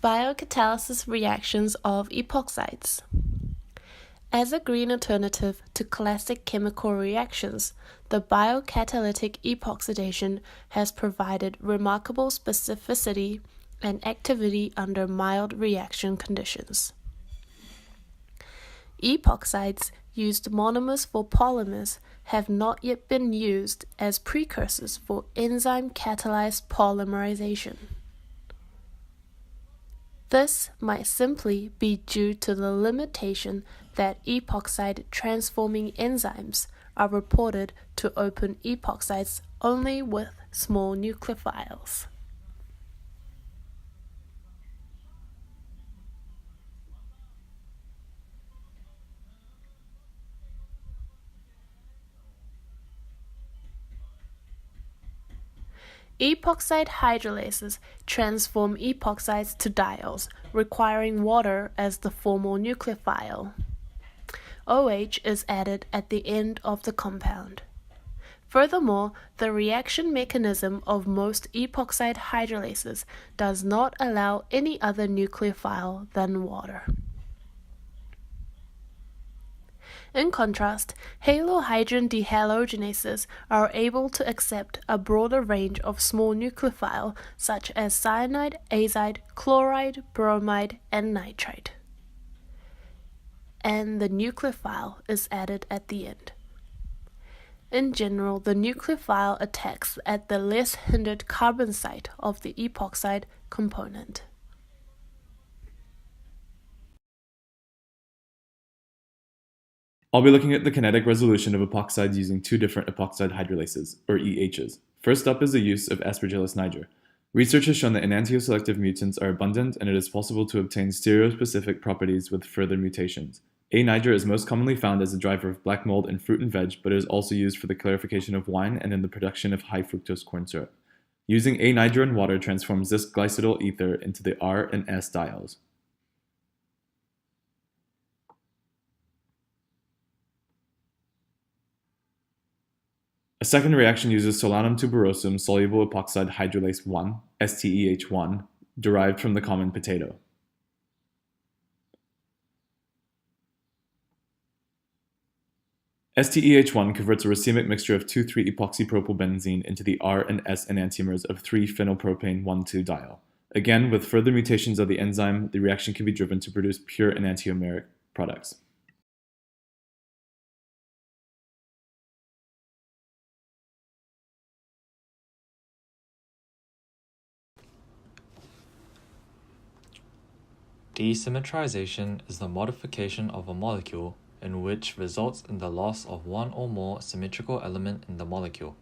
Biocatalysis reactions of epoxides. As a green alternative to classic chemical reactions, the biocatalytic epoxidation has provided remarkable specificity and activity under mild reaction conditions. Epoxides, used monomers for polymers, have not yet been used as precursors for enzyme catalyzed polymerization. This might simply be due to the limitation that epoxide transforming enzymes are reported to open epoxides only with small nucleophiles. Epoxide hydrolases transform epoxides to diols, requiring water as the formal nucleophile. OH is added at the end of the compound. Furthermore, the reaction mechanism of most epoxide hydrolases does not allow any other nucleophile than water. In contrast, halohydrin dehalogenases are able to accept a broader range of small nucleophile such as cyanide, azide, chloride, bromide, and nitrite. And the nucleophile is added at the end. In general, the nucleophile attacks at the less hindered carbon site of the epoxide component. I'll be looking at the kinetic resolution of epoxides using two different epoxide hydrolases, or EHs. First up is the use of Aspergillus niger. Research has shown that enantioselective mutants are abundant, and it is possible to obtain stereospecific properties with further mutations. A-niger is most commonly found as a driver of black mold in fruit and veg, but it is also used for the clarification of wine and in the production of high fructose corn syrup. Using A-niger in water transforms this glycidyl ether into the R and S diols. A second reaction uses solanum tuberosum soluble epoxide hydrolase 1, STEH1, derived from the common potato. STEH1 converts a racemic mixture of 2,3-epoxypropylbenzene into the R and S enantiomers of 3-phenylpropane 1,2-diol. Again, with further mutations of the enzyme, the reaction can be driven to produce pure enantiomeric products. De-symmetrization is the modification of a molecule in which results in the loss of one or more symmetrical element in the molecule.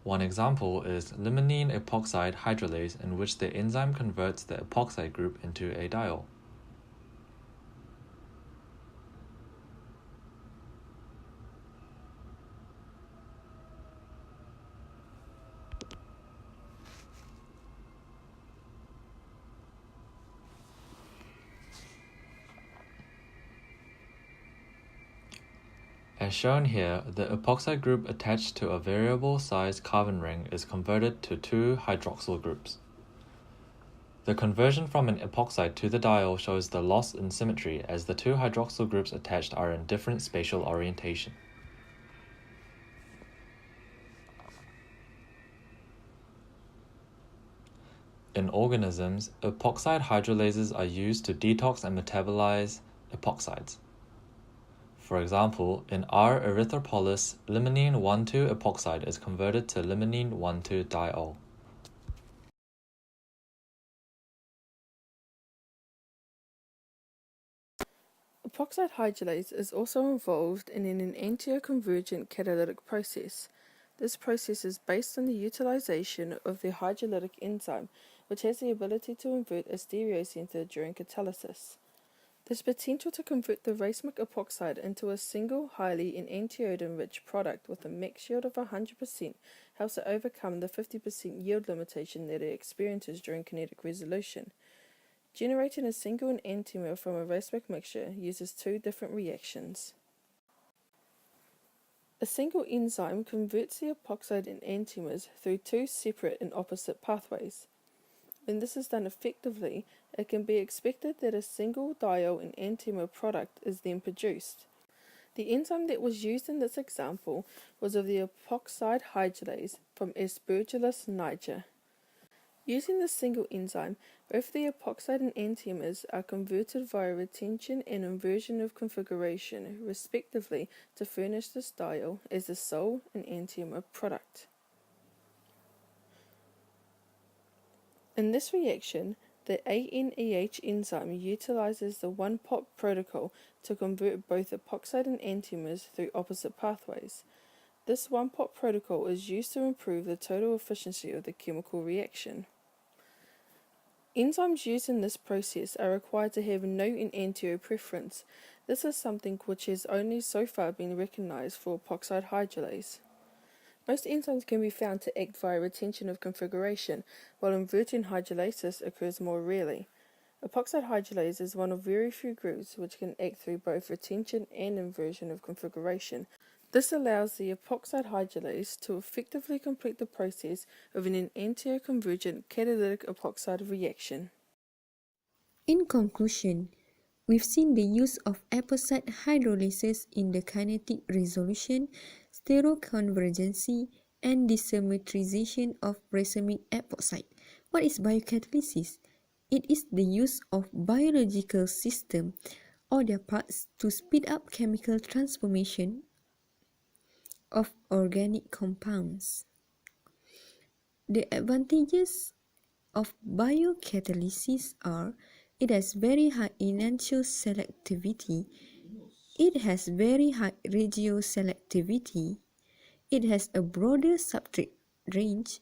One example is limonene epoxide hydrolase, in which the enzyme converts the epoxide group into a diol. As shown here, the epoxide group attached to a variable size carbon ring is converted to two hydroxyl groups. The conversion from an epoxide to the diol shows the loss in symmetry, as the two hydroxyl groups attached are in different spatial orientation. In organisms, epoxide hydrolases are used to detox and metabolize epoxides. For example, in R. erythropolis, limonene 1,2-epoxide is converted to limonene 1,2-diol. Epoxide hydrolase is also involved in an enantioconvergent catalytic process. This process is based on the utilization of the hydrolytic enzyme, which has the ability to invert a stereocenter during catalysis. This potential to convert the racemic epoxide into a single, highly enantioden-rich product with a max yield of 100% helps it overcome the 50% yield limitation that it experiences during kinetic resolution. Generating a single enantiomer from a racemic mixture uses two different reactions. A single enzyme converts the epoxide and enantiomers through two separate and opposite pathways. When this is done effectively, it can be expected that a single diol and enantiomer product is then produced. The enzyme that was used in this example was of the epoxide hydrolase from Aspergillus niger. Using this single enzyme, both the epoxide and enantiomers are converted via retention and inversion of configuration, respectively, to furnish this diol as the sole enantiomer product. In this reaction, the ANEH enzyme utilizes the one-pot protocol to convert both epoxide and enantiomers through opposite pathways. This one-pot protocol is used to improve the total efficiency of the chemical reaction. Enzymes used in this process are required to have no enantiomer preference. This is something which has only so far been recognized for epoxide hydrolase. Most enzymes can be found to act via retention of configuration, while inverting hydrolysis occurs more rarely. Epoxide hydrolase is one of very few groups which can act through both retention and inversion of configuration. This allows the epoxide hydrolase to effectively complete the process of an enantioconvergent catalytic epoxide reaction. In conclusion, we've seen the use of epoxide hydrolysis in the kinetic resolution, stereoconvergency, and de-symmetrization of racemic epoxide. What is biocatalysis? It is the use of biological systems or their parts to speed up chemical transformation of organic compounds. The advantages of biocatalysis are it has very high enantiomer selectivity, it has very high regioselectivity, it has a broader substrate range,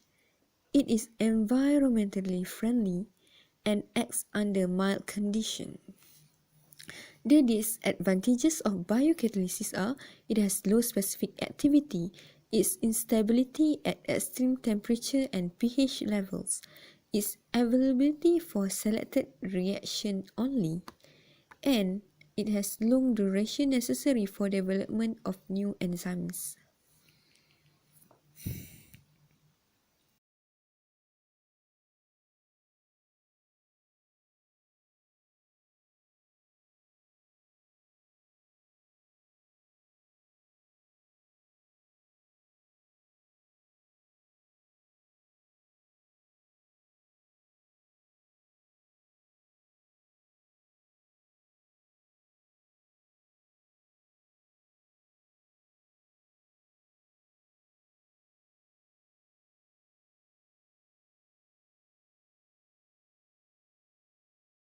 it is environmentally friendly, and acts under mild conditions. The disadvantages of biocatalysis are it has low specific activity, its instability at extreme temperature and pH levels, its availability for selected reaction only, and it has long duration necessary for development of new enzymes.